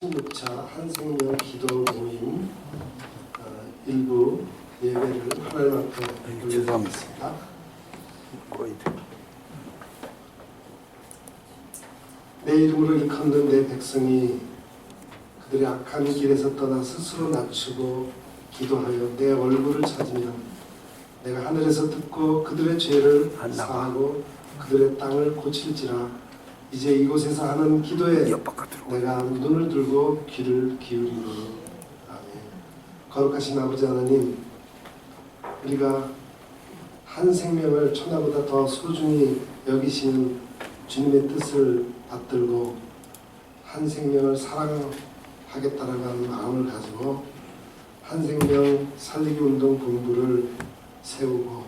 16차 한생명 기도 모임 일부 예배를 하나님 앞에 올려드리겠습니다. 내 이름으로 일컫는 내 백성이 그들의 악한 길에서 떠나 스스로 낮추고 기도하여 내 얼굴을 찾으면 내가 하늘에서 듣고 그들의 죄를 사하고 그들의 땅을 고칠지라. 이제 이곳에서 하는 기도에 내가 눈을 들고 귀를 기울이노니. 아멘. 거룩하신 아버지 하나님, 우리가 한 생명을 천하보다 더 소중히 여기시는 주님의 뜻을 받들고 한 생명을 사랑하겠다라는 하는 마음을 가지고 한 생명 살리기 운동 본부를 세우고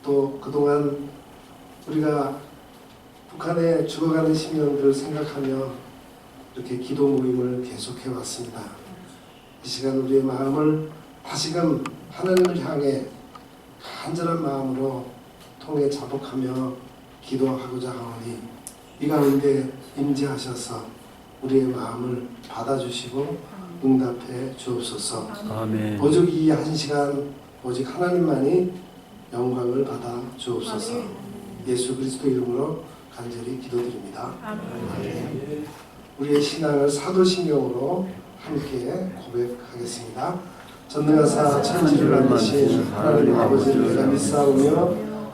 또 그동안 우리가 북한에 죽어가는 시민들을 생각하며 이렇게 기도 모임을 계속해 왔습니다. 이 시간 우리의 마음을 다시금 하나님을 향해 간절한 마음으로 통해 자복하며 기도하고자 하오니 이 가운데 임재하셔서 우리의 마음을 받아주시고 응답해 주옵소서. 아멘. 오직 이 한 시간 오직 하나님만이 영광을 받아 주옵소서. 예수 그리스도 이름으로 간절히 기도드립니다. 아멘. 우리의 신앙을 사도신경으로 함께 고백하겠습니다. 전능하사 천지를 만드신 하나님 아버지를 내가 믿사오며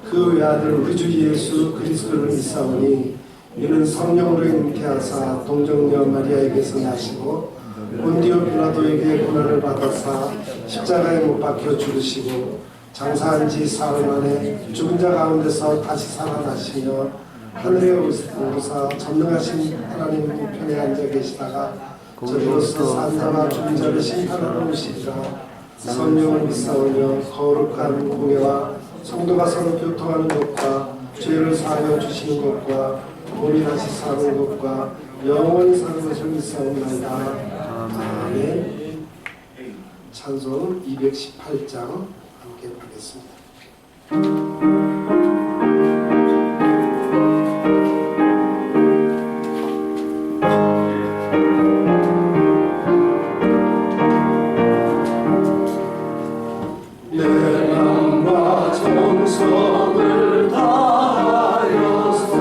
그 외아들 우리 주 예수 그리스도를 믿사오니 이는 성령으로 잉태하사 동정녀 마리아에게서 나시고 본디오 빌라도에게 고난을 받아사 십자가에 못 박혀 죽으시고 장사한 지 사흘 만에 죽은 자 가운데서 다시 살아나시며 하늘에 오르사 전능하신 하나님 우편에 앉아 계시다가 저리로서 산자와 죽은 자를 심판하러 오시리라. 성령을 믿사오며 거룩한 공예와 성도가 서로 교통하는 것과 죄를 사하여 주시는 것과 몸이 다시 사는 것과 영원히 사는 것을 믿사옵나이다. 아멘. 찬송 218장 함께 부르겠습니다. 정성을 다하여서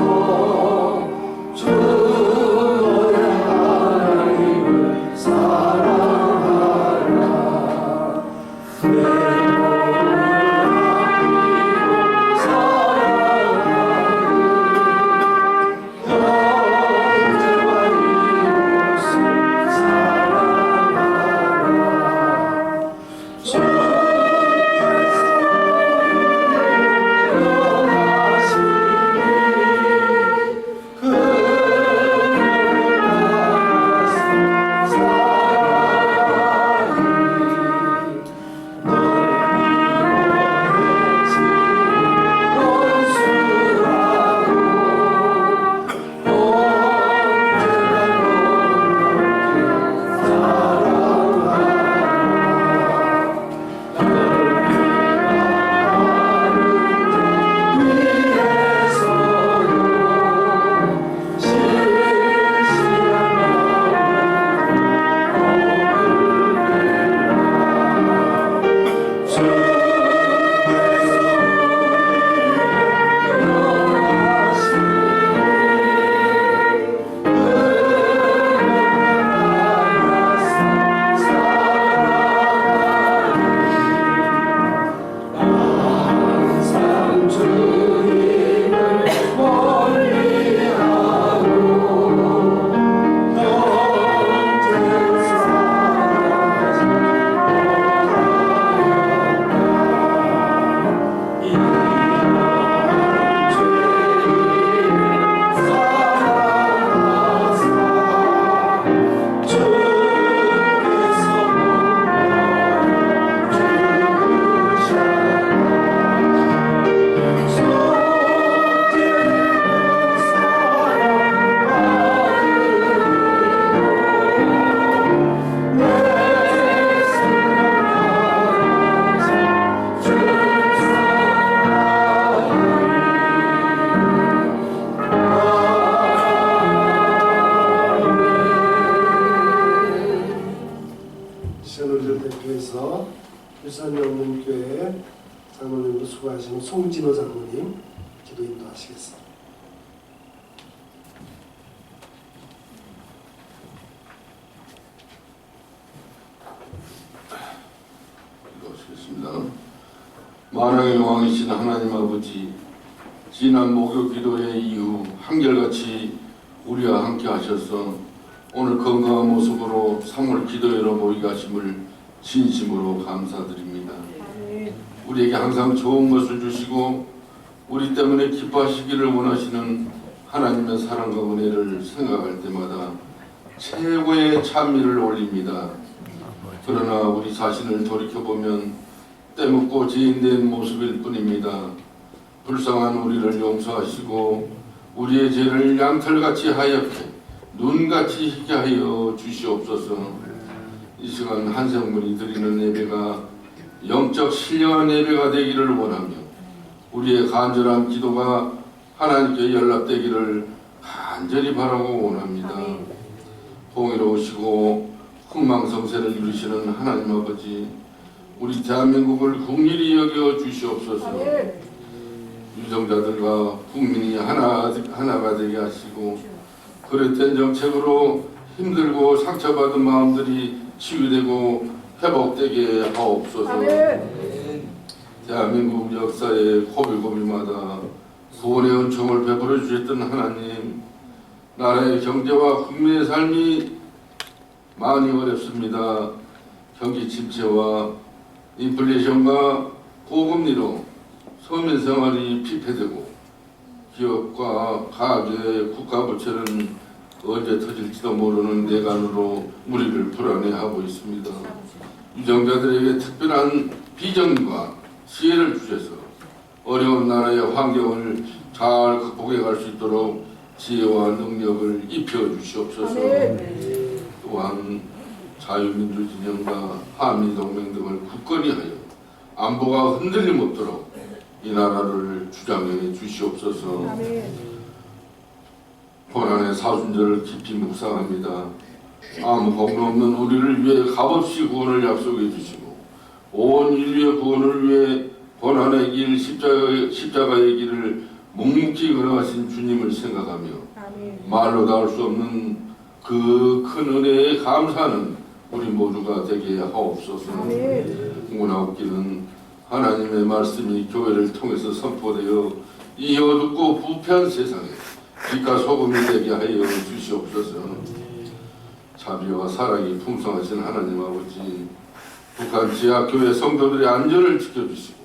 주의 하나님을 사랑하라. 내 몸을 아끼고 대표해서 일산영문교회 장로님으로 수고하시는 송진호 장로님 기도 인도하시겠습니다. 기도하시겠습니다. 만왕의 왕이신 하나님 아버지, 지난 목요 기도회 이후 한결같이 우리와 함께 하셔서 오늘 건강한 모습으로 3월 기도회로 모이게 하심을 진심으로 감사드립니다. 우리에게 항상 좋은 것을 주시고 우리 때문에 기뻐하시기를 원하시는 하나님의 사랑과 은혜를 생각할 때마다 최고의 찬미를 올립니다. 그러나 우리 자신을 돌이켜보면 때묻고 죄인된 모습일 뿐입니다. 불쌍한 우리를 용서하시고 우리의 죄를 양털같이 하얗게 눈같이 희게 하여 주시옵소서. 이 시간 한성문이 드리는 예배가 영적 신령한 예배가 되기를 원하며 우리의 간절한 기도가 하나님께 연락되기를 간절히 바라고 원합니다. 공의로우시고 흥망성쇠를 이루시는 하나님 아버지, 우리 대한민국을 국리히 여겨 주시옵소서. 유정자들과 국민이 하나가 되게 하시고 그릇된 정책으로 힘들고 상처받은 마음들이 치유되고 회복되게 하옵소서. 대한민국 역사의 고비고비마다 구원의 은총을 베풀어 주셨던 하나님, 나라의 경제와 국민의 삶이 많이 어렵습니다. 경기 침체와 인플레이션과 고금리로 서민 생활이 피폐되고 기업과 가계의 국가 부채는 언제 터질지도 모르는 내간으로 우리를 불안해하고 있습니다. 유정자들에게 특별한 비전과 지혜를 주셔서 어려운 나라의 환경을 잘 극복해 갈 수 있도록 지혜와 능력을 입혀 주시옵소서. 또한 자유민주진영과 한미동맹 등을 굳건히 하여 안보가 흔들림 없도록 이 나라를 주장해 주시옵소서. 고난의 사순절을 깊이 묵상합니다. 아무 공로 없는 우리를 위해 값없이 구원을 약속해 주시고 온 인류의 구원을 위해 고난의 길 십자가의 길을 묵묵히 걸어가신 주님을 생각하며 말로 닿을 수 없는 그 큰 은혜에 감사하는 우리 모두가 되게 하옵소서. 문화옵기는 하나님의 말씀이 교회를 통해서 선포되어 이 어둡고 부패한 세상에 빛과 소금이 되게 하여 주시옵소서. 자비와 사랑이 풍성하신 하나님 아버지, 북한 지하교회 성도들의 안전을 지켜주시고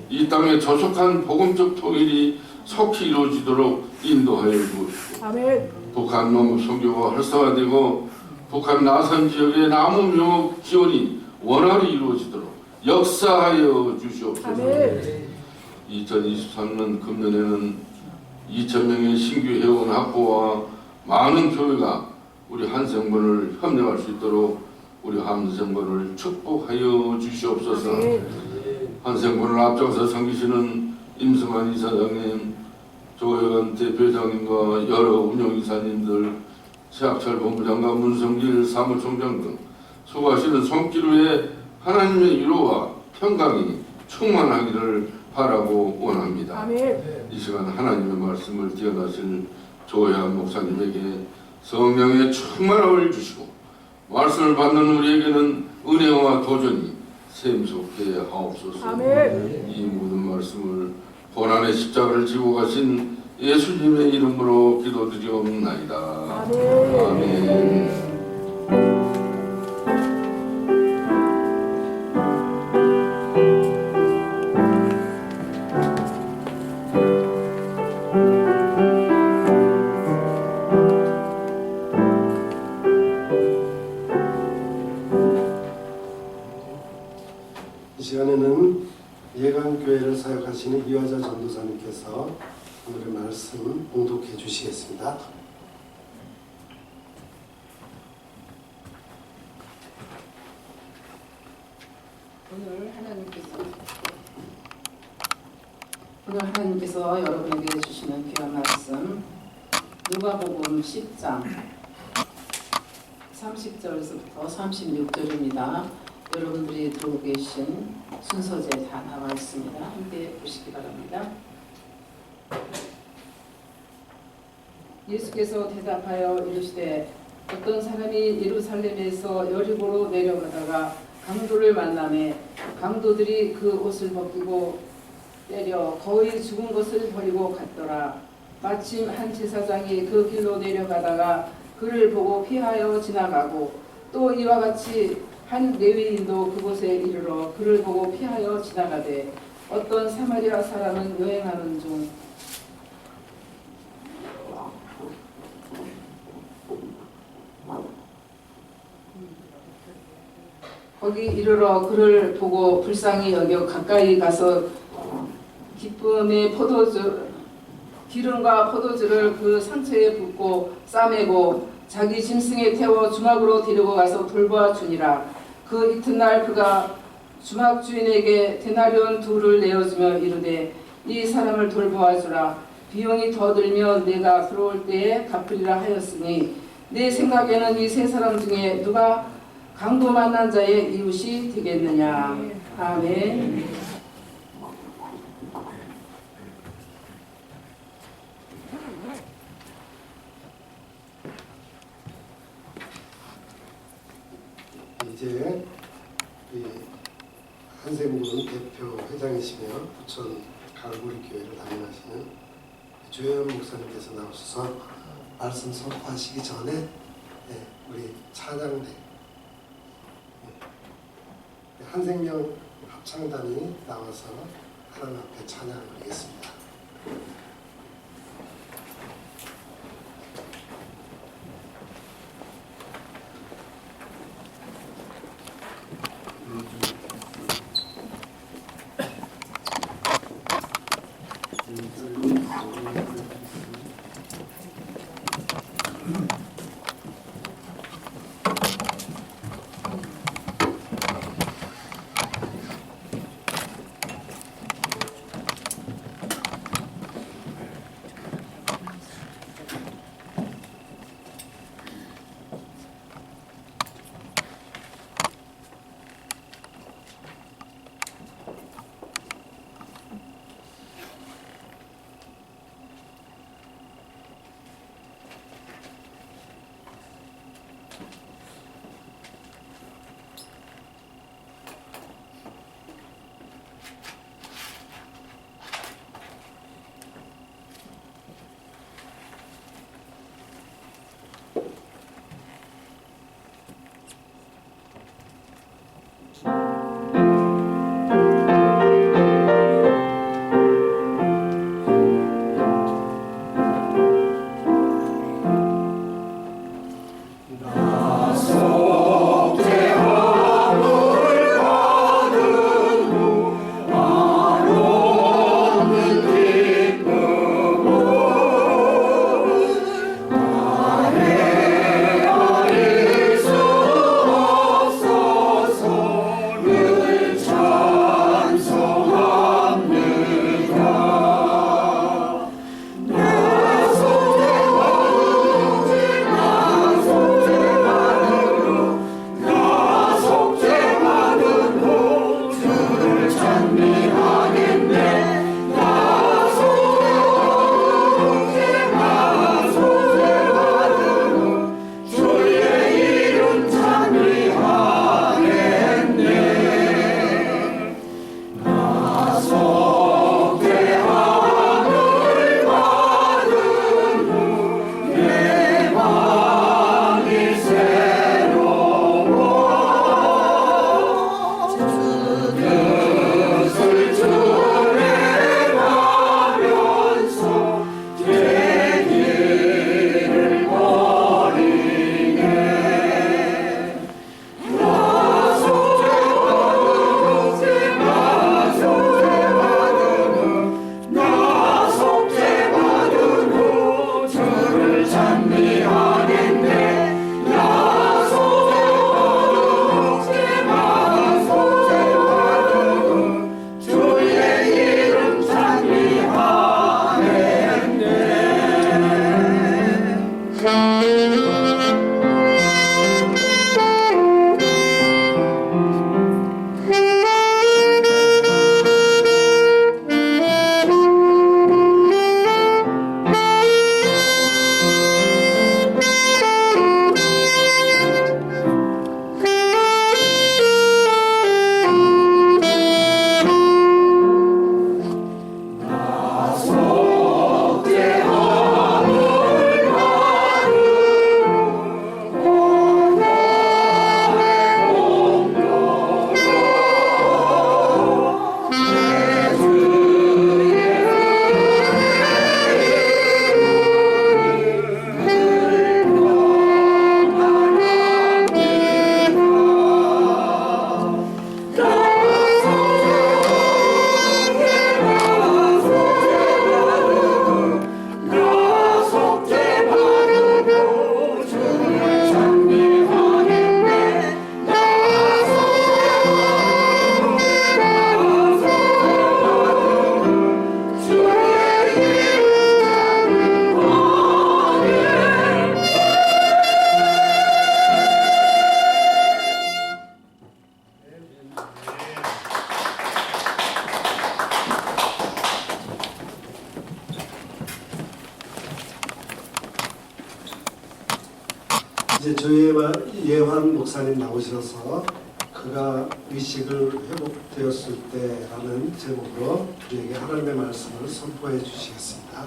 이 땅의 조속한 복음적 통일이 속히 이루어지도록 인도하여 주옵시고 북한 농업 선교가 활성화되고 북한 나선 지역의 나무 묘목 지원이 원활히 이루어지도록 역사하여 주시옵소서. 2023년 금년에는 2,000명의 신규 회원 확보와 많은 교회가 우리 한성문을 협력할 수 있도록 우리 한성문을 축복하여 주시옵소서. 한성문을 앞장서 섬기시는 임승환 이사장님, 조혜관 대표장님과 여러 운영이사님들, 최학철 본부장과 문성길 사무총장 등 수고하시는 손길후에 하나님의 위로와 평강이 충만하기를 바라고 원합니다. 이 시간 하나님의 말씀을 기억하실 조혜한 목사님에게 성령의 충만함을 주시고 말씀을 받는 우리에게는 은혜와 도전이 샘솟게 하옵소서. 이 모든 말씀을 고난의 십자가를 지고 가신 예수님의 이름으로 기도드리옵나이다. 아멘. 이 시간에는 예강교회를 사역하시는 이화자 전도사님께서 오늘의 말씀 봉독해 주시겠습니다. 오늘 하나님께서 여러분에게 주시는 귀한 말씀 누가복음 10장 30절에서부터 36절입니다. 여러분들이 들고 계신 순서제 다 나와 있습니다. 함께 보시기 바랍니다. 예수께서 대답하여 이르시되 어떤 사람이 예루살렘에서 여리고로 내려가다가 강도를 만나매 강도들이 그 옷을 벗기고 때려 거의 죽은 것을 버리고 갔더라. 마침 한 제사장이 그 길로 내려가다가 그를 보고 피하여 지나가고 또 이와 같이 한 레위인도 그곳에 이르러 그를 보고 피하여 지나가되 어떤 사마리아 사람은 여행하는 중 거기 이르러 그를 보고 불쌍히 여겨 가까이 가서 기쁨의 기름과 포도주를 그 상처에 붓고 싸매고 자기 짐승에 태워 주막으로 데리고 가서 돌보아 주니라. 그 이튿날 그가 주막 주인에게 데나리온 2를 내어주며 이르되 이 사람을 돌보아 주라. 비용이 더 들면 내가 들어올 때에 갚으리라 하였으니 내 생각에는 이 3사람 중에 누가 강도 만난 자의 이웃이 되겠느냐. 아멘. 이제 한세묵은 대표 회장이시며 부천 갈고리 교회를 담임하시는 조혜연 목사님께서 나오셔서 말씀 선포하시기 전에 우리 찬양대 한생명 합창단이 나와서 하나님 앞에 찬양을 드리겠습니다. 조예환 목사님 나오셔서 그가 의식을 회복되었을 때라는 제목으로 우리에게 하나님의 말씀을 선포해 주시겠습니다.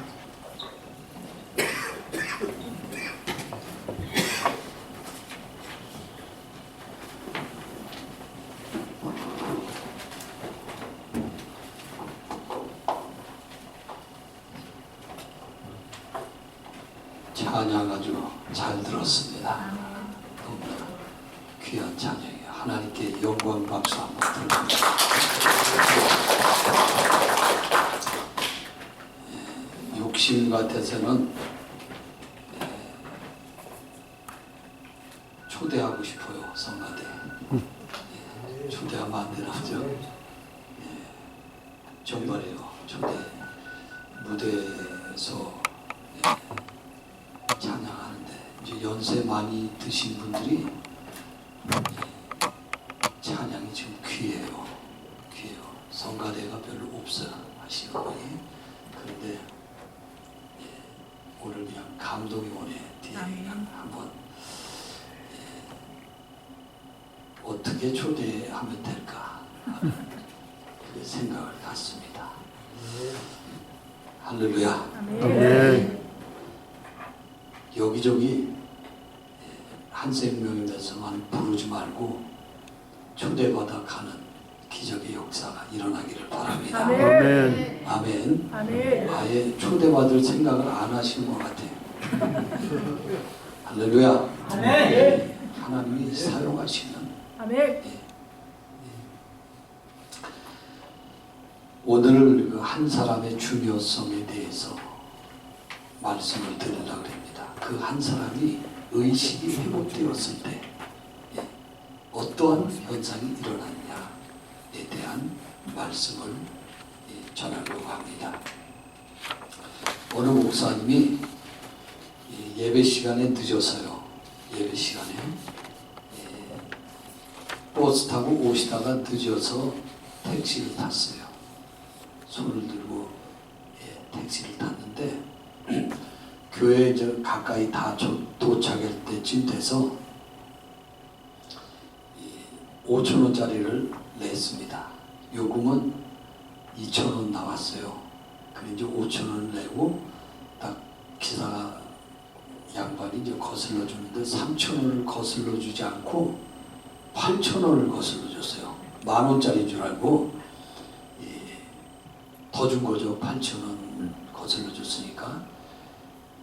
찬양 아주 잘 들었습니다. 너무나 귀한 찬양이에요. 하나님께 영광 박수 한번 드립니다. 욕심 같아서는 초대하고 싶어요. 성가대 초대하면 안 되나 보죠. 정말이요. 초대 무대에서 찬양하는데 이제 연세 많이 드신 분들이 찬양이 지금 귀해요. 성가대가 별로 없어 하시는 분이. 그런데 오늘 그냥 감동이 오네. 뒤에 한번 어떻게 초대하면 될까 그렇게 생각을 갖습니다. 할렐루야. 아멘. 여기저기 한 생명에서만 부르지 말고 초대받아 가는 기적의 역사가 일어나기를 바랍니다. 아멘. 아멘. 아멘. 아예 초대받을 생각을 안 하시는 것 같아요. 할렐루야. 아멘. 하나님이 사용하시는 아멘. 오늘 그 한 사람의 중요성에 대해서 말씀을 드리려고 합니다. 그 한 사람이 의식이 회복되었을 때 어떠한 현상이 일어났냐에 대한 말씀을 전하려고 합니다. 어느 목사님이 예배 시간에 늦어서요. 예배 시간에 버스 타고 오시다가 늦어서 택시를 탔어요. 손을 들고 택시를 탔는데 교회에 이제 가까이 다 도착할 때쯤 돼서 5,000원짜리를 냈습니다. 요금은 2,000원 나왔어요. 그래 이제 5,000원을 내고 딱 기사 양반이 이제 거슬러 주는데 3,000원을 거슬러 주지 않고 8,000원을 거슬러 줬어요. 10,000원짜리인 줄 알고 더 준 거죠. 8,000원 거슬러 줬으니까.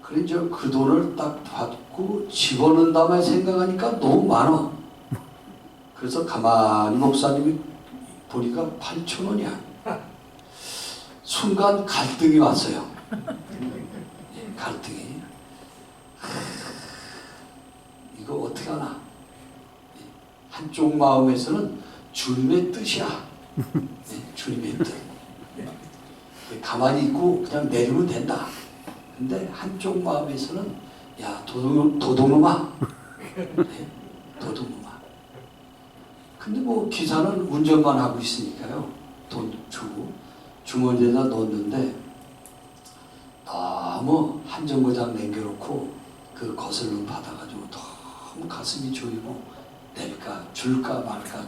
그래 이제 그 돈을 딱 받고 집어넣는다만 생각하니까 너무 많아. 그래서 가만히 목사님이 보니까 8,000원이야. 순간 갈등이 왔어요. 갈등이. 이거 어떻게 하나? 한쪽 마음에서는 주님의 뜻이야. 주님의 뜻. 가만히 있고 그냥 내리면 된다. 근데 한쪽 마음에서는 야 도둑놈아. 도둑놈아. 근데 뭐 기사는 운전만 하고 있으니까요. 돈 주고 주머니에다 넣었는데 너무 한 정거장 남겨놓고 그 거슬림 받아가지고 너무 가슴이 조이고 줄까 말까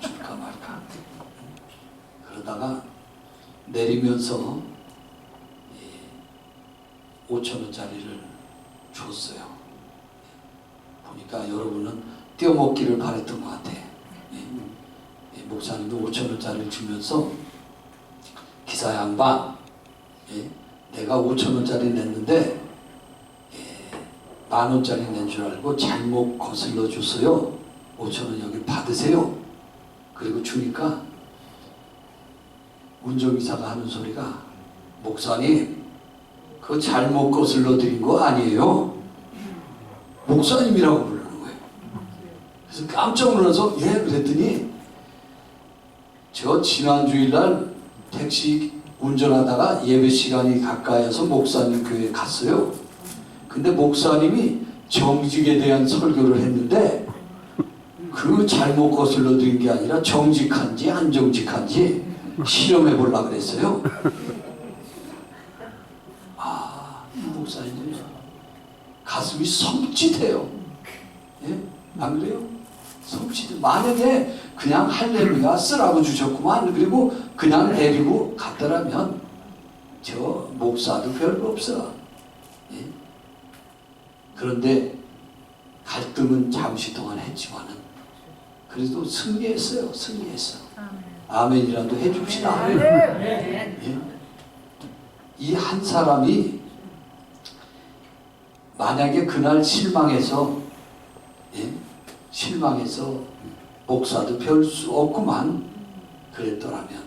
그러다가 내리면서 5,000원짜리를 줬어요. 보니까 여러분은 떼어먹기를 바랬던 것 같아. 목사님도 5,000원짜리를 주면서 기사 양반, 내가 5,000원짜리 냈는데 10,000원짜리 낸 줄 알고 잘못 거슬러 줬어요. 5,000원 여기 받으세요. 그리고 주니까 운전기사가 하는 소리가 목사님 그거 잘못 거슬러 드린 거 아니에요? 목사님이라고 부르는 거예요. 그래서 깜짝 놀라서 그랬더니 저 지난 주일날 택시 운전하다가 예배 시간이 가까이서 목사님 교회에 갔어요. 근데 목사님이 정직에 대한 설교를 했는데 그 잘못 거슬러 드린 게 아니라 정직한지 안 정직한지 실험해 보려고 그랬어요. 이 목사님이 가슴이 섬찟해요. 안 그래요? 섭취들. 만약에 그냥 할렐루야 쓰라고 주셨구만 그리고 그냥 내리고 갔더라면 저 목사도 별거 없어. 예? 그런데 갈등은 잠시 동안 했지만은 그래도 승리했어요. 승리했어. 아멘이라도 해줍시다. 예? 이 한 사람이 만약에 그날 실망해서 목사도 별 수 없구만 그랬더라면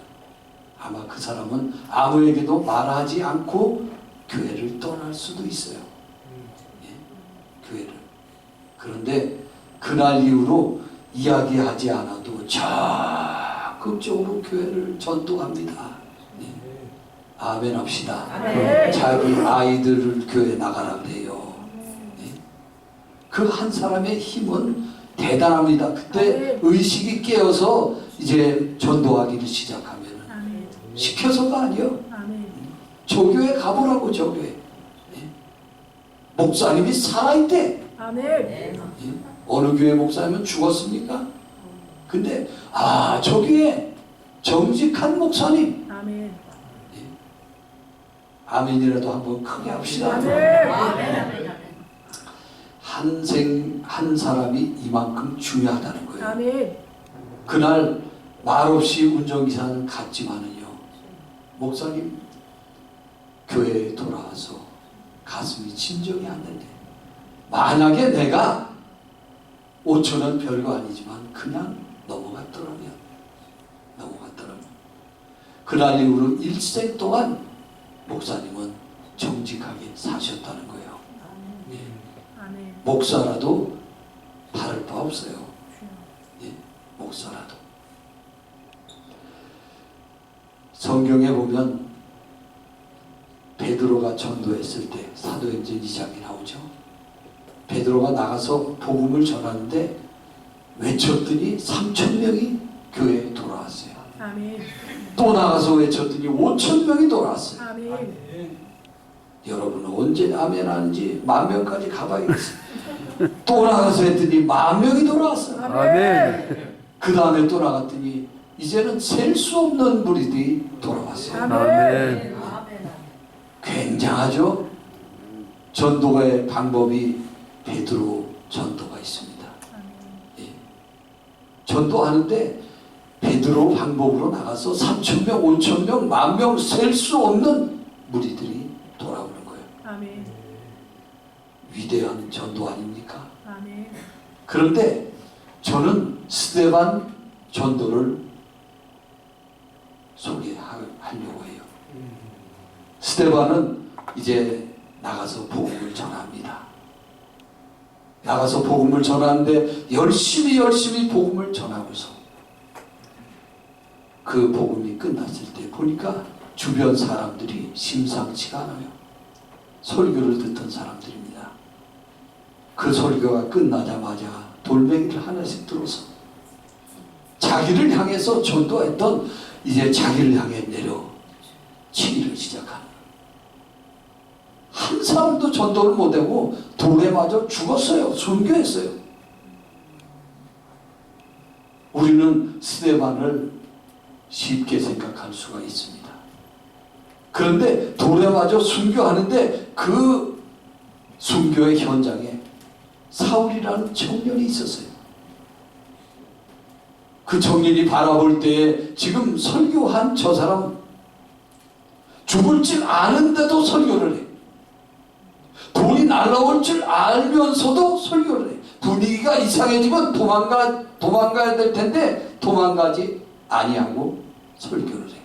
아마 그 사람은 아무에게도 말하지 않고 교회를 떠날 수도 있어요. 교회를. 그런데 그날 이후로 이야기하지 않아도 적극적으로 교회를 전도합니다. 아멘 합시다. 자기 아이들을 교회 나가라 그래요. 그 한 사람의 힘은 대단합니다. 그때 의식이 깨어서 이제 전도하기를 시작하면 시켜서가 아니요. 조교에 가보라고 조교에. 목사님이 살아있대. 어느 교회 목사님은 죽었습니까? 근데 저 교회 정직한 목사님. 아멘이라도 한번 크게 합시다. 한 사람이 이만큼 중요하다는 거예요. 그날 말없이 운전기사는 갔지만은요, 목사님 교회에 돌아와서 가슴이 진정이 않는데, 만약에 내가 5,000원 별거 아니지만 그냥 넘어갔더라면 그날 이후로 일생 동안 목사님은 정직하게 사셨다는 거예요. 목사라도 다를 바 없어요. 목사라도. 성경에 보면 베드로가 전도했을 때 사도행전 2장이 나오죠. 베드로가 나가서 복음을 전하는데 외쳤더니 3,000명이 교회에 돌아왔어요. 또 나가서 외쳤더니 5,000명이 돌아왔어요. 여러분은 언제 아멘 하는지 10,000명까지 가봐야겠어요. 또 나가서 했더니 10,000명이 돌아왔어요. 그 다음에 또 나갔더니 이제는 셀 수 없는 무리들이 돌아왔어요. 굉장하죠? 전도의 방법이 베드로 전도가 있습니다. 전도하는데 베드로 방법으로 나가서 3,000명, 5,000명, 10,000명 셀 수 없는 무리들이 돌아오는 거예요. 위대한 전도 아닙니까? 그런데 저는 스데반 전도를 소개하려고 해요. 스데반은 이제 나가서 복음을 전합니다. 나가서 복음을 전하는데 열심히 복음을 전하고서 그 복음이 끝났을 때 보니까 주변 사람들이 심상치가 않아요. 설교를 듣던 사람들입니다. 그 설교가 끝나자마자 돌멩이를 하나씩 들어서 자기를 향해서 전도했던 이제 자기를 향해 내려 치기를 시작하는, 한 사람도 전도를 못하고 돌에 맞아 죽었어요. 순교했어요. 우리는 스데반을 쉽게 생각할 수가 있습니다. 그런데 돌에 맞아 순교하는데 그 순교의 현장에 사울이라는 청년이 있었어요. 그 청년이 바라볼 때에 지금 설교한 저 사람 죽을 줄 아는데도 설교를 해. 돈이 날라올 줄 알면서도 설교를 해. 분위기가 이상해지면 도망가야 될 텐데 도망가지 아니하고 설교를 해.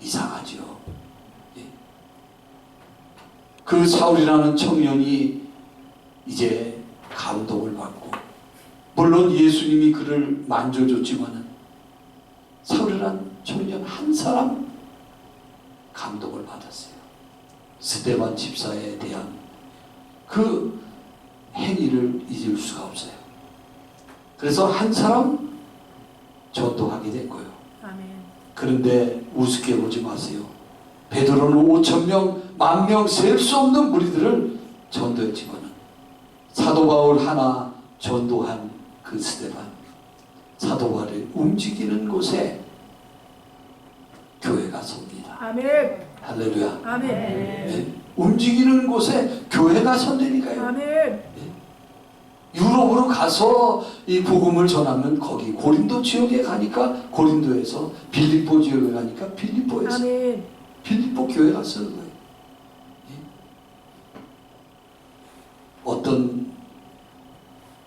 이상하죠. 예. 그 사울이라는 청년이 이제 감동을 받고, 물론 예수님이 그를 만져줬지만은 사울이라는 청년 한 사람 감동을 받았어요. 스데반 집사에 대한 그 행위를 잊을 수가 없어요. 그래서 한 사람 전도하게 된 거예요. 그런데 우습게 보지 마세요. 베드로는 5,000명, 10,000명 셀 수 없는 무리들을 전도했지만 사도 바울 하나 전도한 그 스데반, 사도 바울이 움직이는 곳에 교회가 섭니다. 아멘. 할렐루야. 아멘. 네? 움직이는 곳에 교회가 선되니까요. 아멘. 유럽으로 가서 이 복음을 전하면 거기 고린도 지역에 가니까 고린도에서, 빌립보 지역에 가니까 빌립보에서, 아멘. 빌립보 교회가 쓰는 거예요. 어떤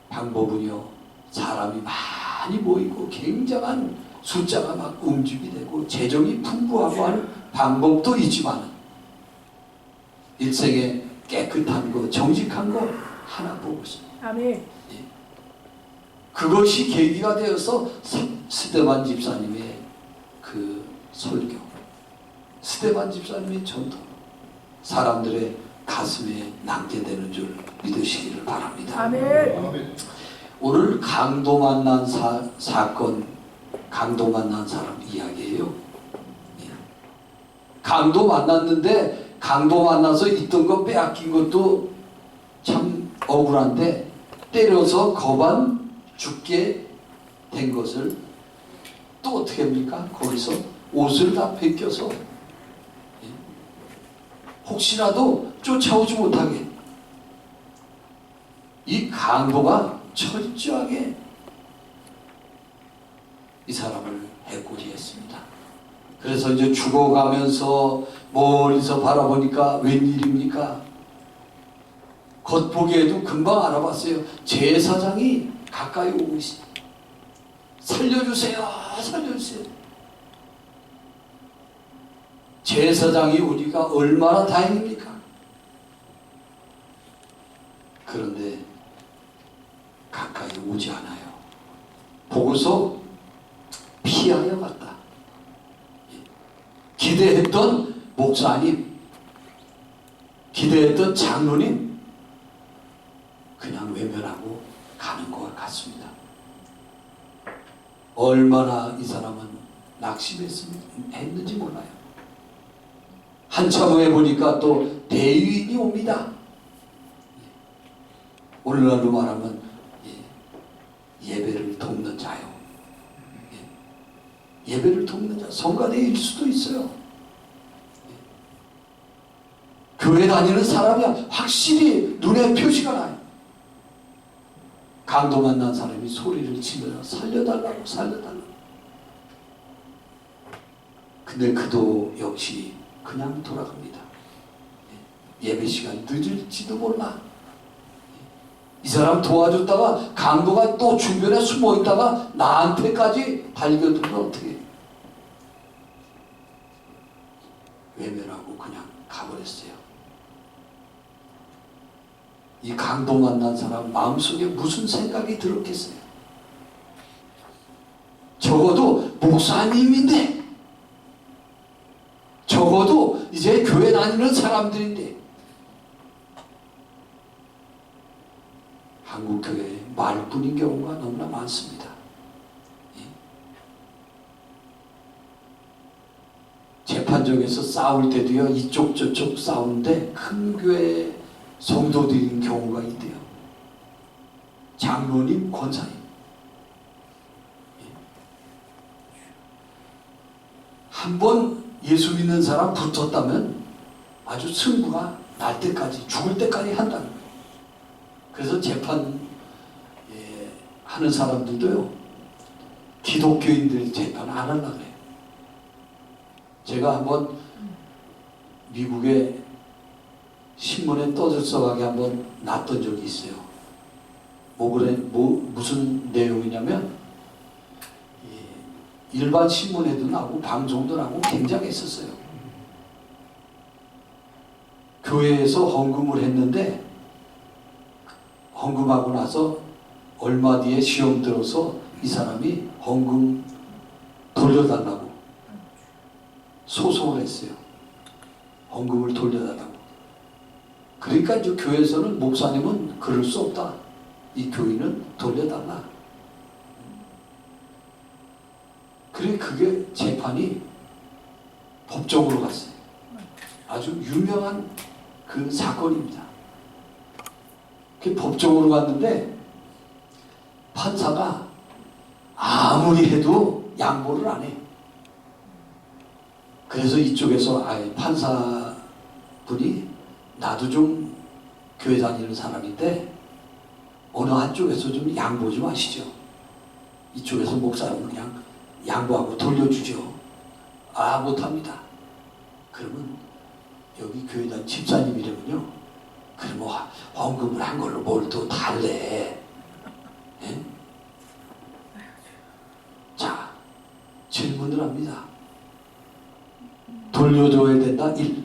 방법은요, 사람이 많이 모이고 굉장한 숫자가 막 움직이 되고 재정이 풍부하고 하는 방법도 있지만 일생에 깨끗한 거, 정직한 거 하나 보고 있습니다. 아멘. 그것이 계기가 되어서 스데반 집사님의 그 설교, 스데반 집사님의 전도, 사람들의 가슴에 남게 되는 줄 믿으시기를 바랍니다. 아멘. 오늘 강도 만난 사건, 강도 만난 사람 이야기예요. 강도 만났는데 강도 만나서 있던 거 빼앗긴 것도 참 억울한데 때려서 거반 죽게 된 것을 또 어떻게 합니까? 거기서 옷을 다 벗겨서 혹시라도 쫓아오지 못하게 이 강도가 철저하게 이 사람을 해코지했습니다. 그래서 이제 죽어가면서 멀리서 바라보니까 웬일입니까? 겉보기에도 금방 알아봤어요. 제사장이 가까이 오고 있습니다. 살려주세요, 살려주세요. 제사장이 오니까 얼마나 다행입니까? 그런데 가까이 오지 않아요. 보고서 피하여 갔다. 기대했던 목사님, 기대했던 장로님 그냥 외면하고 가는 것 같습니다. 얼마나 이 사람은 낙심했는지 몰라요. 한참 후에 보니까 또 대위인이 옵니다. 오늘날로 말하면 예배를 돕는 자요. 예배를 돕는 자, 성가대일 수도 있어요. 교회 다니는 사람이야 확실히 눈에 표시가 나요. 강도 만난 사람이 소리를 치면서 살려달라고, 살려달라고. 근데 그도 역시 그냥 돌아갑니다. 예배 시간 늦을지도 몰라. 이 사람 도와줬다가 강도가 또 주변에 숨어 있다가 나한테까지 달겨들면 어떻게 해요? 외면하고 그냥 가버렸어요. 이 강도 만난 사람 마음속에 무슨 생각이 들었겠어요? 적어도 목사님인데, 적어도 이제 교회 다니는 사람들인데, 한국 교회에 말뿐인 경우가 너무나 많습니다. 재판정에서 싸울 때도요, 이쪽 저쪽 싸우는데 큰 교회 성도들인 경우가 있대요. 장로님, 권사님. 한번 예수 믿는 사람 붙었다면 아주 승부가 날 때까지, 죽을 때까지 한다는 거예요. 그래서 재판 하는 사람들도요, 기독교인들 재판 안 하려고 해요. 제가 한번 미국에 신문에 떠들썩하게 한번 놨던 적이 있어요. 무슨 내용이냐면, 일반 신문에도 나고 방송도 나고 굉장했었어요. 교회에서 헌금을 했는데 헌금하고 나서 얼마 뒤에 시험 들어서 이 사람이 헌금 돌려달라고 소송을 했어요. 헌금을 돌려달라고. 그러니까 이제 교회에서는 목사님은 그럴 수 없다. 이 교인은 돌려달라. 그래 그게 재판이 법정으로 갔어요. 아주 유명한 그 사건입니다. 그 법정으로 갔는데 판사가 아무리 해도 양보를 안 해. 그래서 이쪽에서 판사분이 나도 좀 교회 다니는 사람인데 어느 한쪽에서 좀 양보 좀 하시죠. 이쪽에서 목사는 그냥 양보하고 돌려주죠. 못합니다. 그러면 여기 교회당 집사님이라면요, 그러면 헌금을 한 걸로 뭘 또 달래. 예? 자, 질문을 합니다. 돌려줘야 된다 1,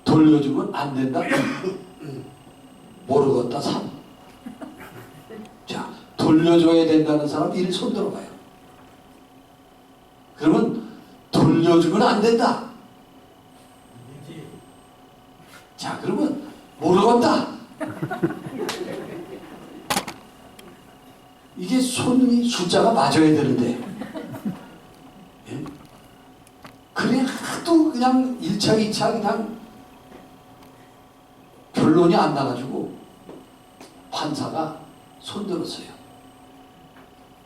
돌려주면 안 된다 2, 모르겠다 3. 자, 돌려줘야 된다는 사람 1 손 들어봐요. 그러면 돌려주면 안 된다. 자, 그러면 모르겠다. 이게 손이 숫자가 맞아야 되는데, 예? 그래 하도 그냥 1차 2차 그냥 결론이 안 나가지고 판사가 손들었어요.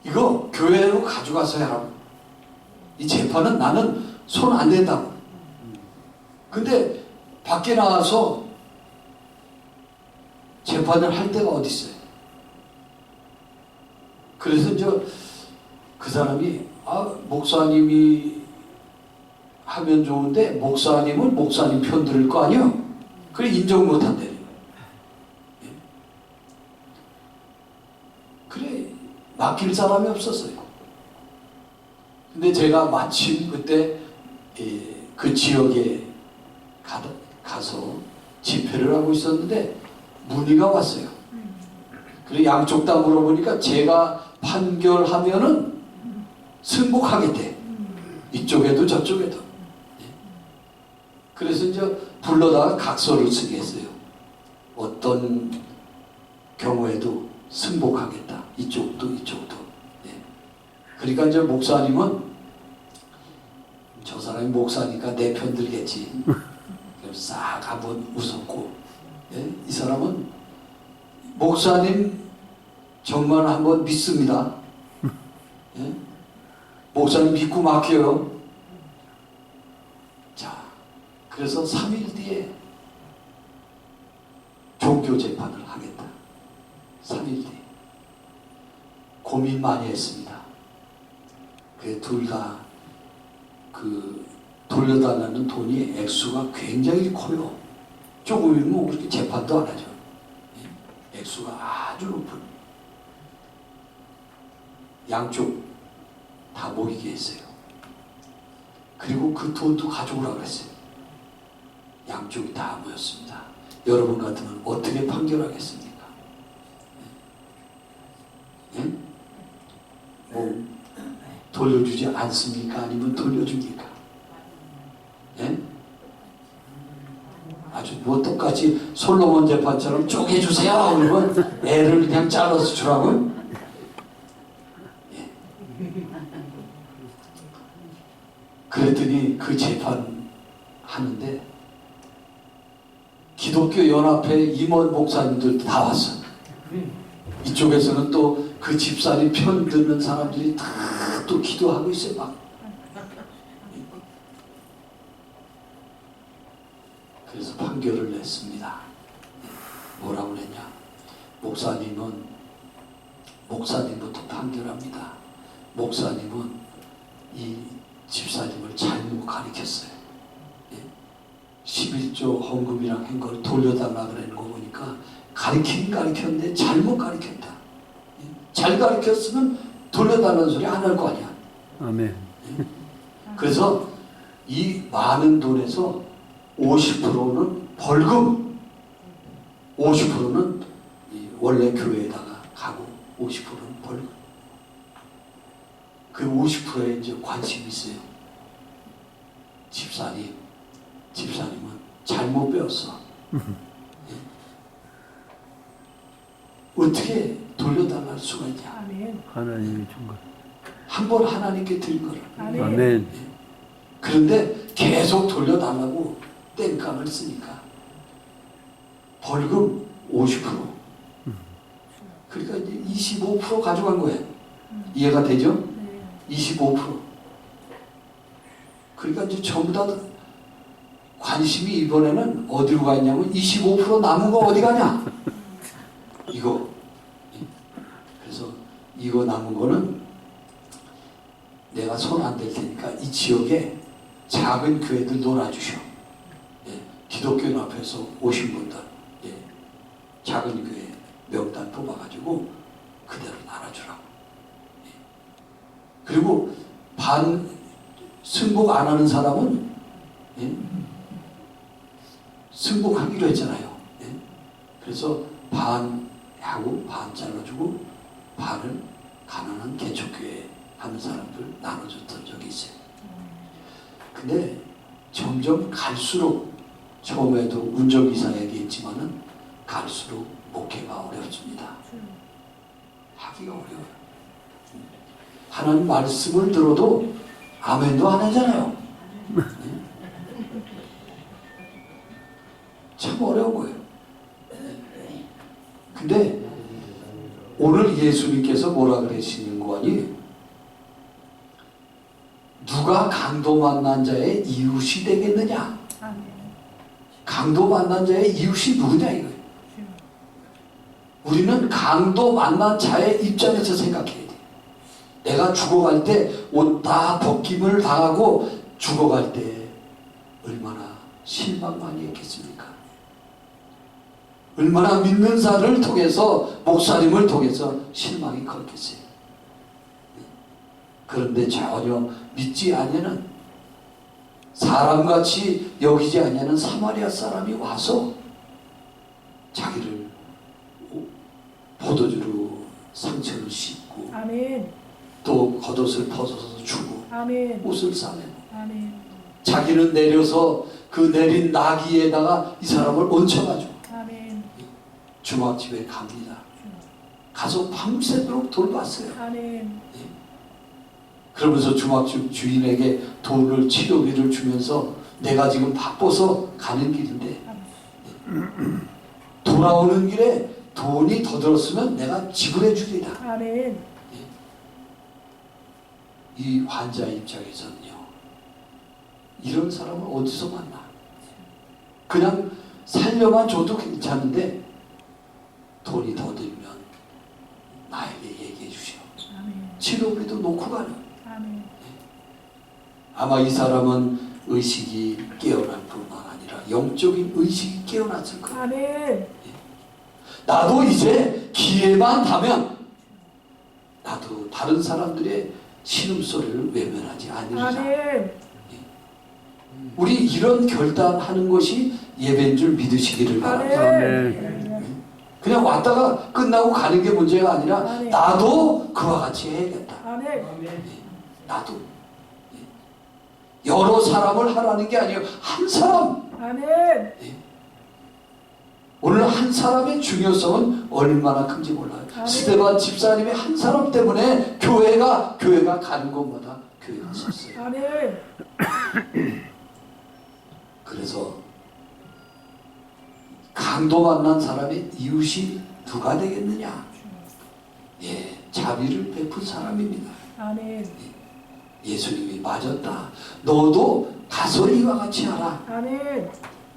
이거 교회로 가져가서야 하고, 이 재판은 나는 손 안 댄다고. 근데 밖에 나와서 재판을 할 데가 어디 있어요? 그래서 그 사람이 목사님이 하면 좋은데 목사님은 목사님 편 들을 거 아니요? 그래 인정 못 한다는 거예요. 예? 그래 맡길 사람이 없었어요. 근데 제가 마침 그때 그 지역에 가서 집회를 하고 있었는데 문의가 왔어요. 그리고 양쪽 다 물어보니까 제가 판결하면은 승복하겠대. 이쪽에도 저쪽에도. 그래서 불러다가 각서를 쓰게 했어요. 어떤 경우에도 승복하겠다. 이쪽도 이쪽도. 그러니까 목사님은 저 사람이 목사니까 내 편 들겠지. 그래서 싹 한번 웃었고, 이 사람은 목사님 정말 한번 믿습니다. 목사님 믿고 맡겨요. 자, 그래서 3일 뒤에 종교 재판을 하겠다. 3일 뒤에 고민 많이 했습니다. 그 둘 다 돌려달라는 돈이 액수가 굉장히 커요. 조금이면 뭐 그렇게 재판도 안 하죠. 액수가 아주 높은. 양쪽 다 모이게 했어요. 그리고 그 돈도 가져오라고 그랬어요. 양쪽이 다 모였습니다. 여러분 같으면 어떻게 판결하겠습니까? 예? 뭐 돌려주지 않습니까? 아니면 돌려줍니까? 예? 아주 뭐 똑같이 솔로몬 재판처럼 쪼개주세요 그러면 애를 그냥 잘라서 주라고요? 예. 그랬더니 그 재판 하는데 기독교 연합회 임원 목사님들 다 왔어. 이쪽에서는 또 그 집사님 편 듣는 사람들이 다 또 기도하고 있어요. 막. 그래서 판결을 냈습니다. 뭐라고 그랬냐? 목사님부터 판결합니다. 목사님은 이 집사님을 잘못 가르쳤어요. 11조 헌금이랑 한 걸 돌려달라 그러는 거 보니까 가르쳤는데 잘못 가르쳤다. 잘 가르쳤으면 돌려달라는 소리 안 할 거 아니야. 아멘. 그래서 이 많은 돈에서 50%는 벌금, 50%는 원래 교회에다가 가고 50%는 벌금. 그 50%에 이제 관심이 있어요. 집사님은 잘못 배웠어. 어떻게 돌려달라 할 수가 있냐? 하나님이 준 것. 한 번 하나님께 드린 거를. 아멘. 그런데 계속 돌려달라고 땡깡을 쓰니까 벌금 50%. 그러니까 이제 25% 가져간 거예요. 이해가 되죠? 네. 25%. 그러니까 이제 전부 다 관심이 이번에는 어디로 갔냐면 25% 남은 거 어디 가냐? 이거. 그래서 이거 남은 거는 내가 손 안 댈 테니까 이 지역에 작은 교회들 놀아주셔. 예, 기독교 앞에서 오신 분들, 예, 작은 교회 명단 뽑아가지고 그대로 나눠주라고. 예. 그리고 승복 안 하는 사람은, 예, 승복하기로 했잖아요. 예. 그래서 반하고 반 잘라주고 반을 가난한 개척교회 하는 사람들 나눠줬던 적이 있어요. 근데 점점 갈수록, 처음에도 운전기사 얘기했지만은 갈수록 목회가 어렵습니다. 하기가 어려워요. 하나님 말씀을 들어도 아멘도 안 하잖아요. 네? 참 어려운 거예요. 근데 오늘 예수님께서 뭐라 그러시는 거니? 누가 강도 만난 자의 이웃이 되겠느냐? 강도 만난 자의 이웃이 누구냐 이거예요. 우리는 강도 만난 자의 입장에서 생각해야 돼. 내가 죽어갈 때 옷 다 벗김을 당하고 죽어갈 때 얼마나 실망 많이 했겠습니까? 얼마나 믿는 자를 통해서, 목사님을 통해서 실망이 컸겠어요. 그런데 전혀 믿지 아니하는, 사람같이 여기지 아니하는 사마리아 사람이 와서 자기를 포도주로 상처를 씻고, 아멘. 또 겉옷을 벗어서 주고, 아멘. 옷을 싸매고, 아멘. 자기는 내려서 그 내린 나귀에다가 이 사람을 얹혀가지고 아멘. 주막집에 갑니다. 가서 밤새도록 돌봤어요. 아멘. 그러면서 주막집 주인에게 돈을, 치료비를 주면서 내가 지금 바빠서 가는 길인데 돌아오는 길에 돈이 더 들었으면 내가 지불해 주리라. 아멘. 이 환자 입장에서는요, 이런 사람을 어디서 만나? 그냥 살려만 줘도 괜찮은데 돈이 더 들면 나에게 얘기해 주시오. 아멘. 치료비도 놓고 가는. 아멘. 아마 이 사람은 의식이 깨어날 뿐만 아니라 영적인 의식이 깨어났을 거예요. 아멘. 나도 이제 기회만 되면 나도 다른 사람들의 신음소리를 외면하지 않으리라. 아멘. 우리 이런 결단하는 것이 예배인 줄 믿으시기를 바랍니다. 아멘. 그냥 왔다가 끝나고 가는 게 문제가 아니라 아멘. 나도 그와 같이 해야겠다. 아멘. 나도 여러 사람을 하라는 게 아니에요. 한 사람. 아멘. 오늘 한 사람의 중요성은 얼마나 큰지 몰라요. 아멘. 스데반 집사님의 한 사람 때문에 교회가 가는 곳마다 교회가 섰어요. 아멘. 그래서 강도 만난 사람의 이웃이 누가 되겠느냐? 예, 자비를 베푼 사람입니다. 아멘. 예수님이 맞았다. 너도 가서 이와 같이 하라. 아멘.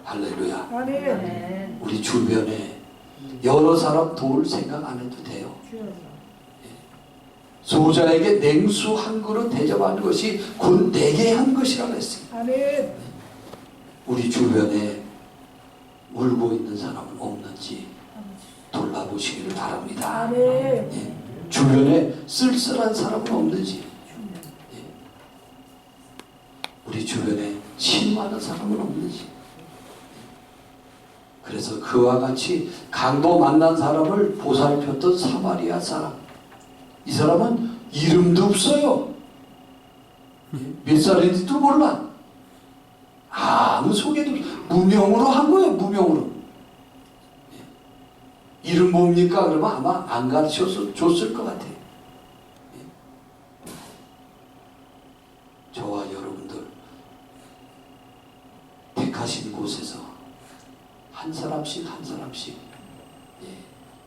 할렐루야. 아멘. 우리 주변에 여러 사람 도울 생각 안 해도 돼요. 소자에게 냉수 한 그릇 대접하는 것이 곧 내게 한 것이라고 했습니다. 아멘. 우리 주변에 울고 있는 사람은 없는지 돌아보시기를 바랍니다. 아멘. 예. 주변에 쓸쓸한 사람은 없는지, 예. 우리 주변에 신고하는 사람은 없는지. 그래서 그와 같이 강도 만난 사람을 보살폈던 사마리아 사람, 이 사람은 이름도 없어요. 예. 몇 살인지도 몰라. 아무 소개도 무명으로 한 거예요. 무명으로. 예. 이름 뭡니까? 그러면 아마 안 가르쳐서 줬을 것 같아요. 예. 저와 여러분들 택하신 곳에서 한 사람씩 예.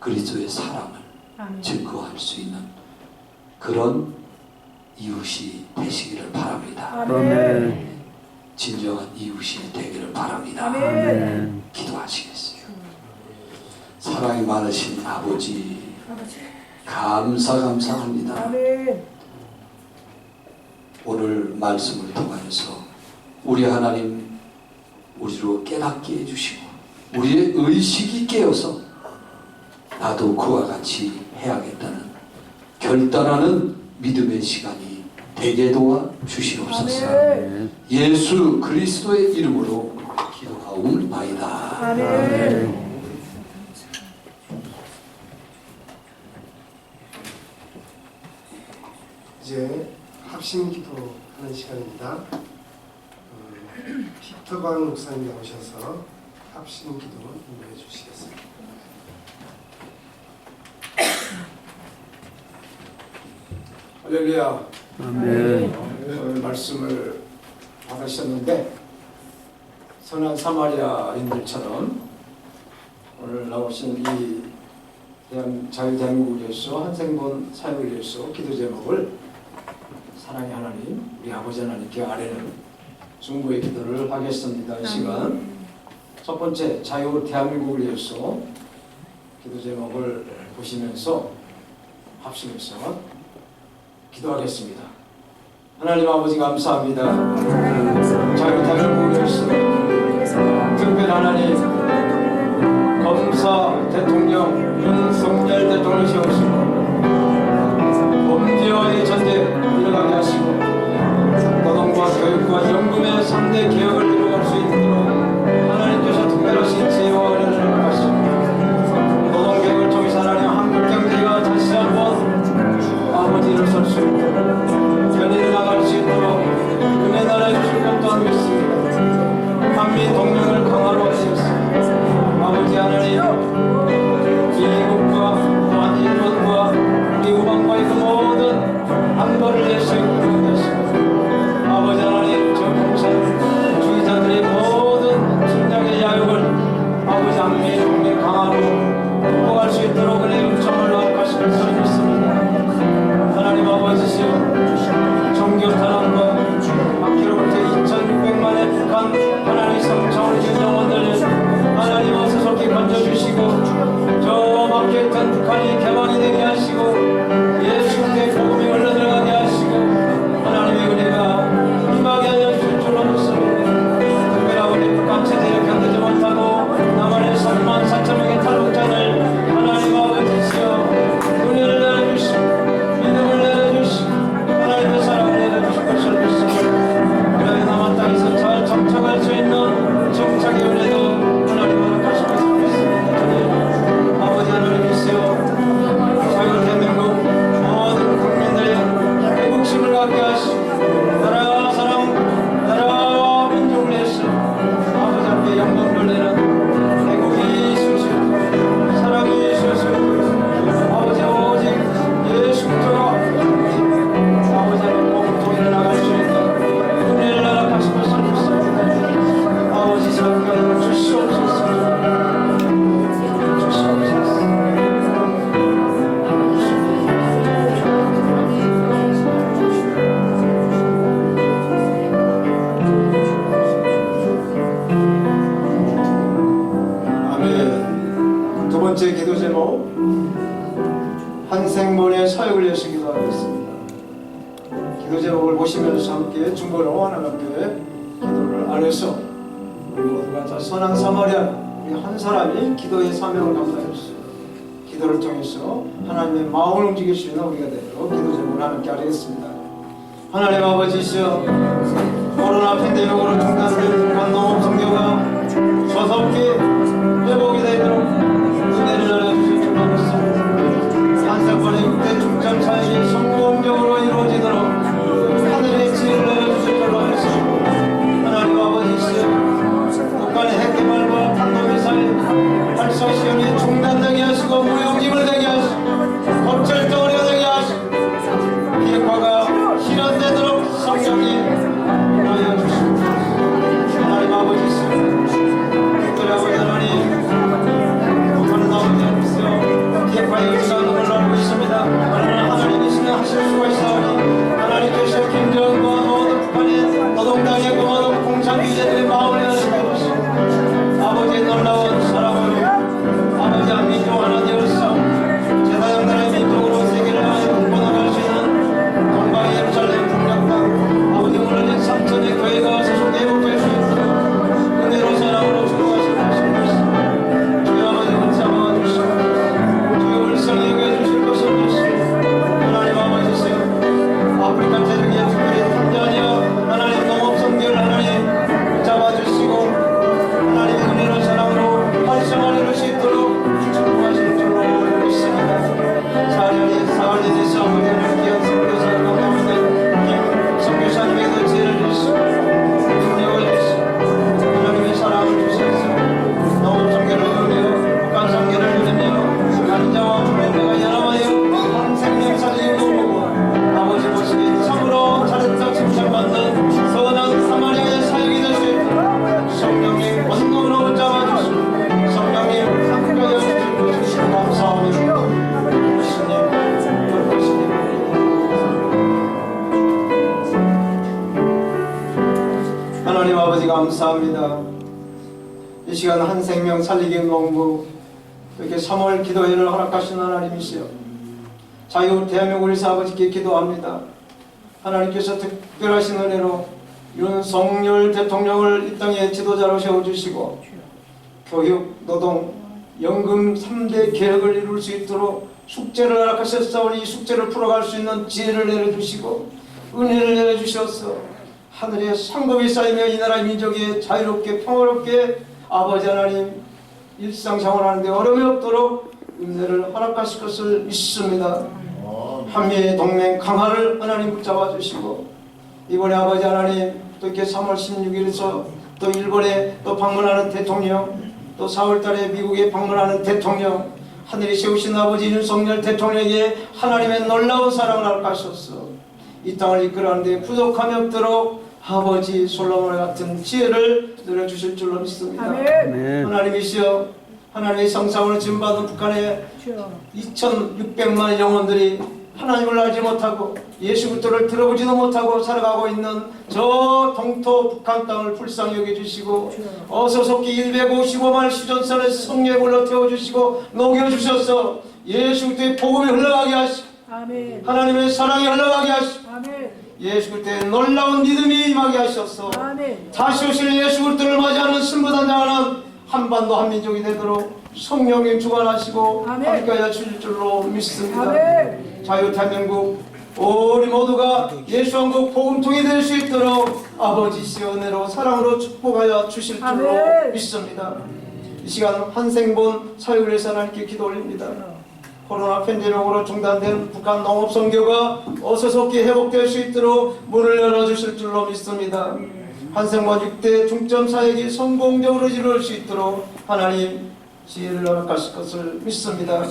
그리스도의 사랑을 아멘. 증거할 수 있는 그런 이웃이 되시기를 바랍니다. 아멘. 진정한 이웃이 되기를 바랍니다. 아멘. 기도하시겠어요. 사랑이 많으신 아버지 아버지. 감사합니다. 아멘. 오늘 말씀을 통하여서 우리 하나님 우리로 깨닫게 해주시고 우리의 의식이 깨어서 나도 그와 같이 해야겠다는 결단하는 믿음의 시간이 되게 도와 주시옵소서. 아멘. 예수 그리스도의 이름으로 기도하옵나이다. 아멘. 이제 합심 기도하는 시간입니다. 피터광 목사님 나오셔서 합심 기도 인도해 주시겠습니다. 할렐루야. 아멘. 오늘 말씀을 받으셨는데 선한 사마리아인들처럼 오늘 나오신 이 자유대한민국을 위해서 한생본 사역을 위해서 기도 제목을 사랑의 하나님 우리 아버지 하나님께 아뢰는 중보의 기도를 하겠습니다. 이 시간 첫 번째 자유대한민국을 위해서 기도 제목을 보시면서 합심해서 기도하겠습니다. 하나님 아버지 감사합니다. 자유대한민국을 위해서 특별 하나님 검사 대통령 윤석열 대통령이시옵시고 범죄와의 전쟁 일어나게 하시고 노동과 교육과 연금의 3대 개혁을 이루어갈 수 있도록 하나님께서 특별하신 지혜와 은혜를 하시고 노동개혁을 통해서 하나님 한국 경제가 다시 한번 아버지를 설 수 있도록 견인해 나갈 수 있도록 은혜 나라해 주실 것 또한 믿습니다. 한미 동맹을 강화로 하시옵소서. 아버지 하나님 미국과 또한 일본과 우리 우방과의 그 모든 안보를 내시고 아버지 하나님 저 공산주의자들의 모든 침략의 야욕을 아버지 한미 동맹 강화로 극복할 수 있도록 은혜의 음성을 허락하실 것을 믿습니다. 하나님 아버지시여 종교탄압과 박히로부터 2600만의 북한 하나님의 성청을 진정원들 하나님 어서 속히 건져주시고 저 막혀있던 북한이 개방이 되게 하시고 예수의 복음이 흘러들어가게 하시고 하나님의 은혜가 임하게 하여 주실 줄로 믿습니다. 특별하고 북한 체제를 견디지 못하고 남한의 3만 4천 명의 탈북자를 하나님 아버지시여 은혜를 내려주시고 믿음을 내려주시고 하나님의 사랑을 내려주실 것을 믿습니다. 그래야 남한 땅에서 잘 정착할 수 있는 정착의 은혜도 하나님 허락하실 것을 믿습니다. 주님 아버지 하나님이시여 자유대한민국 모든 국민들의 애국심을 갖게 하시고 나라 사랑 나라와 민족을 위해서 아버지 앞에 영광 돌리는 애국이 있으시고 사랑이 있으시고 아버지 오직 예수 그리스도가 아버지 하나님 몸을 일어나갈 수 있는 은혜를 허락하실 것을 믿습니다. 아버지 사랑을 주시옵소서. 주시옵소서. 아멘. 두 번째 기도 제목 한생본의 사역을 위해서 기도하겠습니다. 기도 제목을 보시면서 함께 중보로 하나님께 기도를 아뢰서 우리 모두가 다 선한 사마리아 우리 한 사람이 기도의 사명을 감당했어요. 기도를 통해서 하나님의 마음을 움직일 수 있는 우리가 되도록 기도 제목을 하나님께 아뢰겠습니다. 하나님 아버지시여 코로나 팬데믹으로 중단된 북한 농업 성교가 조속히 회복이 되도록 은혜를 내려주실 줄로 믿습니다. 한생본의 6대 중점 사역이 성공적으로 이루어지도록 하늘의 지혜를 내려주실 줄로 믿습니다. 하나님 아버지시여 북한의 핵개발과 탄도미사일 발사 시험이 중단되게 하시고 무용지물 되게 하시고 법절덩어리가 되게 하시고 비핵화가 실현되도록 성령이 하여 주시옵소서. 하나님 아버지시여 특별히 아버지 하나님 아버지 감사합니다. 이 시간 한 생명 살리기 농부 이렇게 3월 기도회를 허락하신 하나님이시여 자유 대한민국 우리 아버지께 기도합니다. 하나님께서 특별하신 은혜로 윤석열 대통령을 이 땅의 지도자로 세워주시고 교육, 노동, 연금 3대 개혁을 이룰 수 있도록 숙제를 허락하셨사오니 이 숙제를 풀어갈 수 있는 지혜를 내려주시고 은혜를 내려주셔서 하늘에 상급이 쌓이며 이 나라 민족이 자유롭게 평화롭게 아버지 하나님 일상생활하는데 어려움이 없도록 은혜를 허락하실 것을 믿습니다. 한미의 동맹 강화를 하나님 붙잡아 주시고 이번에 아버지 하나님 또 이렇게 3월 16일에서 또 일본에 또 방문하는 대통령 또 4월달에 미국에 방문하는 대통령 하늘이 세우신 아버지 윤석열 대통령에게 하나님의 놀라운 사랑을 허락하셨어 이 땅을 이끌어가는데 부족함이 없도록 아버지 솔로몬 같은 지혜를 내려주실 줄로 믿습니다. 아멘. 하나님이시여 하나님의 성상으로 지음받은 북한의 2600만 영혼들이 하나님을 알지 못하고 예수 그리스도를 들어보지도 못하고 살아가고 있는 저 동토 북한 땅을 불쌍히 여겨주시고 어서속히 155만 시전선의 성령에 불러 태워주시고 녹여주셔서 예수 그리스도의 복음이 흘러가게 하시고 아멘. 하나님의 사랑이 흘러가게 하시고 아멘. 예수 그리스도의 놀라운 믿음이 임하게 하셔서 아멘. 다시 오실 예수 그리스도를 맞이하는 승부단장하는 한반도 한민족이 되도록 성령님 주관하시고 아멘. 함께하여 주실 줄로 믿습니다. 아멘. 자유 대한민국 우리 모두가 예수 한국 복음통이 될 수 있도록 아버지시의 은혜로 사랑으로 축복하여 주실 줄로 아멘. 믿습니다. 이 시간 한생본 사역을 위해서 하나님께 기도 올립니다. 코로나 팬데믹으로 중단된 북한 농업 선교가 어서속히 회복될 수 있도록 문을 열어주실 줄로 믿습니다. 한생본 6대 중점 사역이 성공적으로 이루어질 수 있도록 하나님 지혜를 허락하실 것을 믿습니다.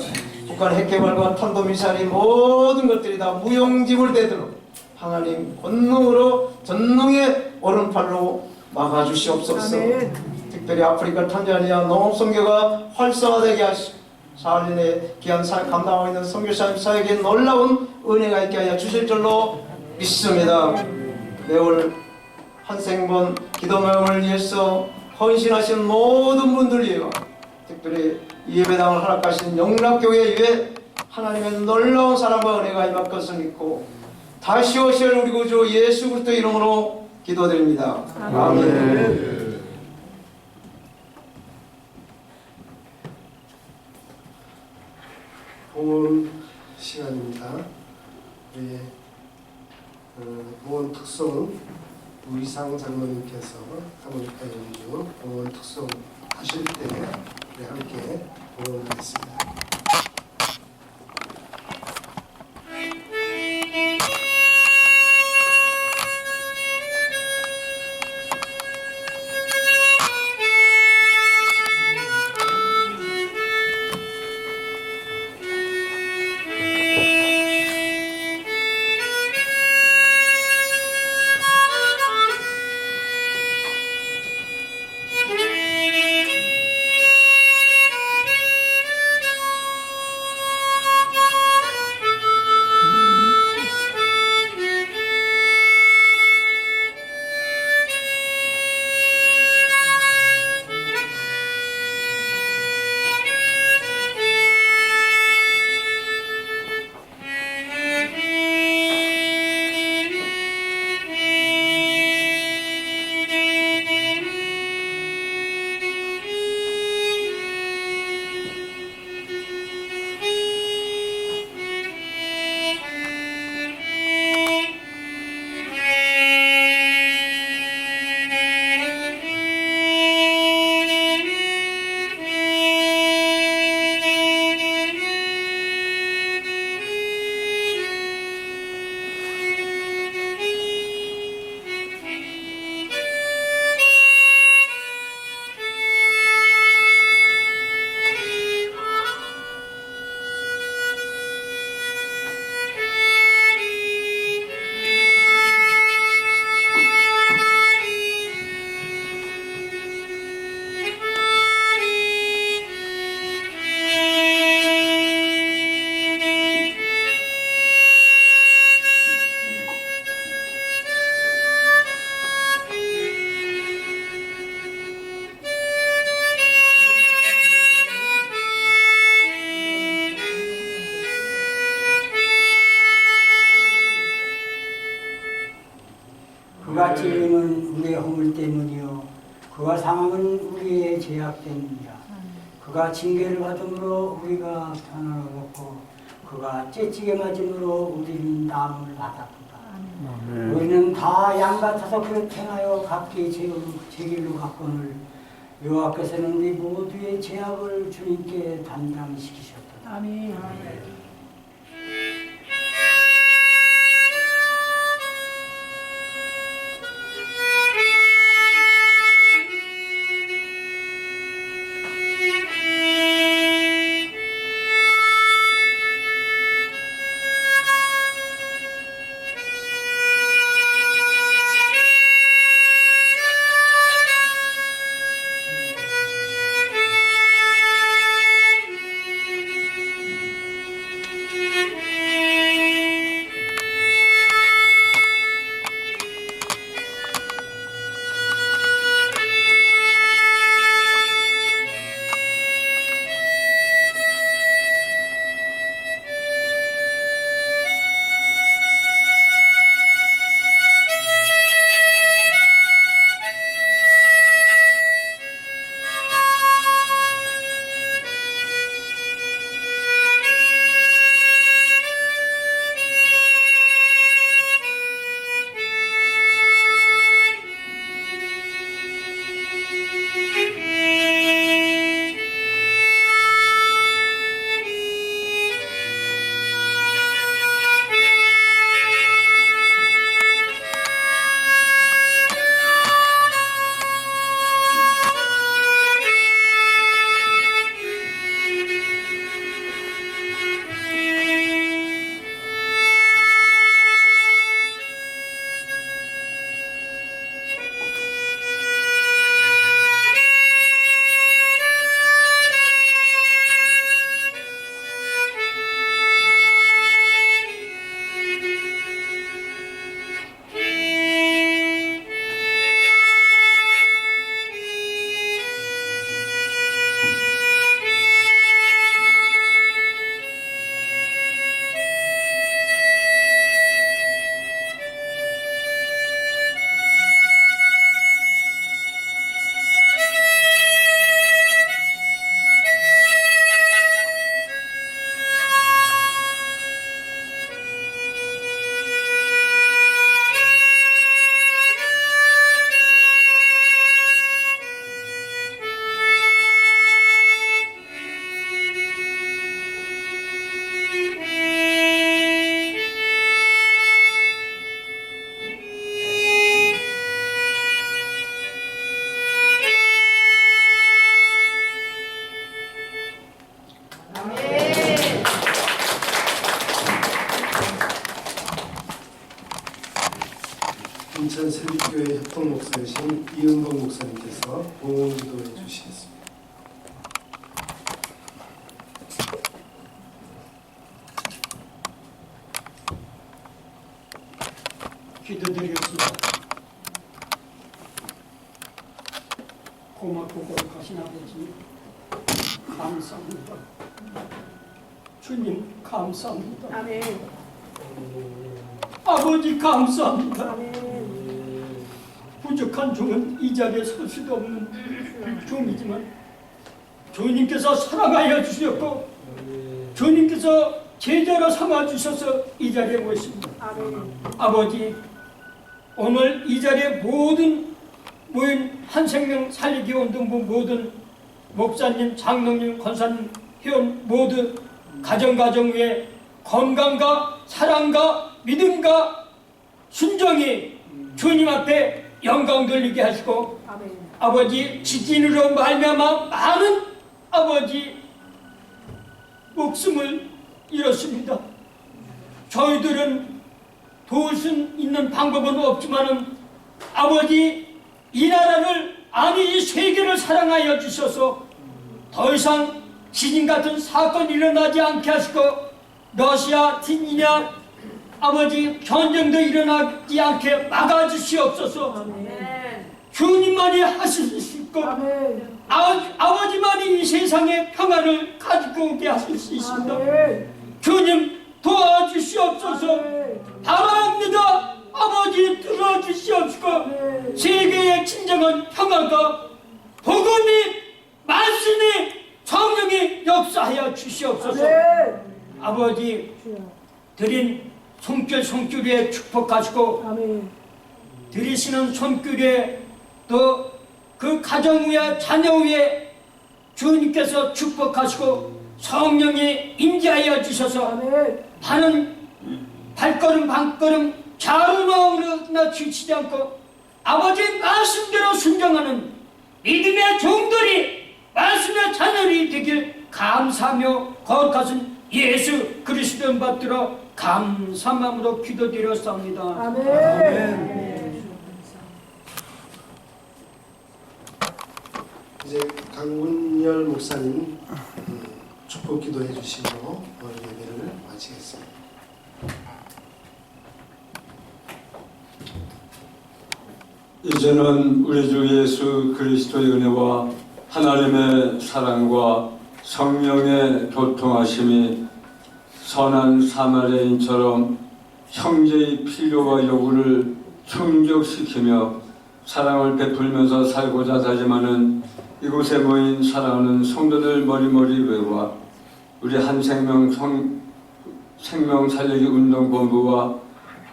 북한 핵개발과 탄도미사일이 모든 것들이 다 무용지물 되도록 하나님 권능으로 전능의 오른팔로 막아주시옵소서. 아멘. 특별히 아프리카 탄자니아 농업 선교가 활성화되게 하시고 사흘 귀한 사역 감당하고 있는 선교사님 사역에 놀라운 은혜가 있게 하여 주실 줄로 믿습니다. 매월 한생본 기도 모임을 위해서 헌신하신 모든 분들 위해 특별히 예배당을 허락하신 영락교회 위에 하나님의 놀라운 사랑과 은혜가 임할 것을 믿고 다시 오실 우리 구주 예수 그리스도 이름으로 기도드립니다. 아멘. 봉헌 시간입니다. 우리 봉헌 특송 우이상 장로님께서 하모니카 연주 봉헌 특송 하실 때 우리 함께 봉헌하겠습니다. 그가 찔림은 우리의 허물 때문이요 그가 상함은 우리의 죄악 때문이라. 그가 징계를 받음으로 우리가 편안을 얻고 그가 째찌게 맞음으로 우리는 나음을 받았도다. 우리는 다 양 같아서 그를 행하여 각기 제 길로 갔거늘 여호와께서는 우리 모두의 죄악을 주님께 담당시키셨도다. 아멘. 인천 세빛교회 협동 목사이신 이은봉 목사님께서 봉헌 기도해 주시겠습니다. 기도드리겠습니다. 고맙고 거룩하신 아버지 감사합니다. 주님 감사합니다. 아멘. 아버지 감사합니다. 부족한 종은 이 자리에 설 수도 없는 종이지만 주님께서 사랑하여 주셨고 주님께서 제자로 삼아 주셔서 이 자리에 모였습니다. 아버지 오늘 이 자리에 모든 모인 한생명 살리기 운동부 모든 목사님, 장로님, 권사님, 회원 모두 가정 위에 건강과 사랑과 믿음과 순종이 주님 앞에 영광 돌리게 하시고 아버지 지진으로 말미암아 많은 아버지 목숨을 잃었습니다. 저희들은 도울 수 있는 방법은 없지만은 아버지 이 나라를 아니 이 세계를 사랑하여 주셔서 더 이상 지진 같은 사건이 일어나지 않게 하시고 러시아, 진이냐 아버지 전쟁도 일어나지 않게 막아주시옵소서. 주님만이 하실 수 있고 아버지만이 이 세상에 평화를 가지고 오게 하실 수 있습니다. 주님 도와주시옵소서. 바랍니다. 아버지 들어주시옵시고 진정한 평화가 복음이 말씀이 성령이 역사하여 주시옵소서. 아버지 드린 손길 위에 축복하시고 드리시는 손길 위에 또 그 가정 위에 자녀 위에 주님께서 축복하시고 성령이 임재하여 주셔서 하는 발걸음 방걸음 좌우로 지치지 않고 아버지 말씀대로 순종하는 믿음의 종들이 말씀의 자녀이 되길 감사하며 거룩하신 예수 그리스도를 받들어 감사한 마음으로 기도드렸습니다. 아멘. 이제 강군열 목사님 축복 기도해 주시고 오늘 예배를 마치겠습니다. 이제는 우리 주 예수 그리스도의 은혜와 하나님의 사랑과 성령의 교통하심이 선한 사마리아인처럼 형제의 필요와 요구를 충족시키며 사랑을 베풀면서 살고자 다짐하는 이곳에 모인 사랑하는 성도들 머리머리 외와 우리 한생명 생명 살리기 운동본부와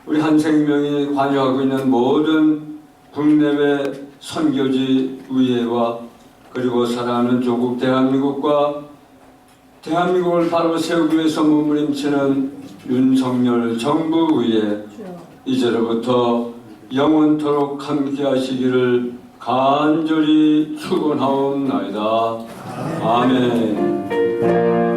우리 한생명이 관여하고 있는 모든 국내외 선교지 의회와 그리고 사랑하는 조국 대한민국과 대한민국을 바로 세우기 위해서 몸부림치는 윤석열 정부 의회 이제로부터 영원토록 함께 하시기를 간절히 축원하옵나이다. 아멘.